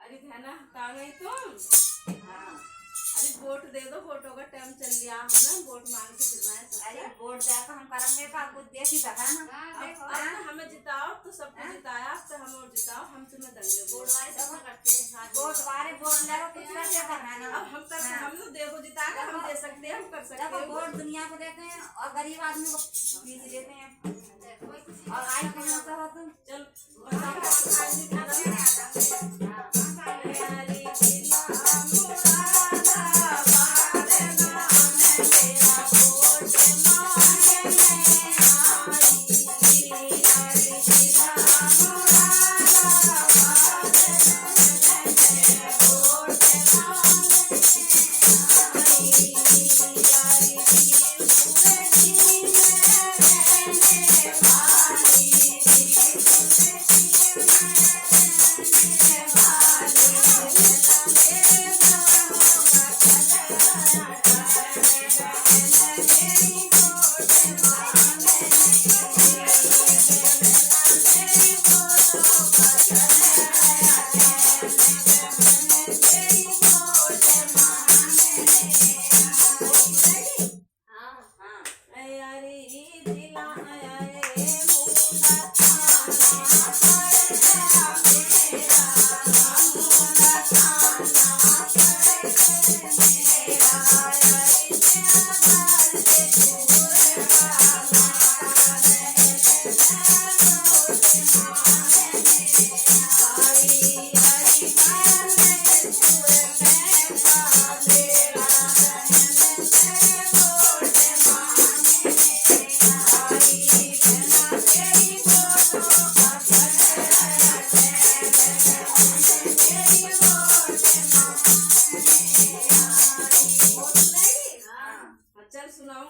अरे धना कहाँ गई तुम? हाँ। अरे वोट दे दो, वोटों का टाइम चल गया है ना, वोट मांग के फिरना है सबसे। अरे वोट जाकर हम करेंगे का कुछ देसी सका ना। अब तो हमें जिताओ तो सबको जिताया, अब तो हम और जिताओ, हम तुम्हें देंगे वोट। वोट वाले वोट लेगा कुछ कर क्या करना ना। अब हम कर हम लोग देखो जिता के हम दे सकते हैं, हम कर सकते देखो हैं। वोट दुनिया को देते हैं और गरीब आदमी को फीस देते हैं। और आई कौन होता हो तुम? चल बताओ आज भी चल सुनाऊं।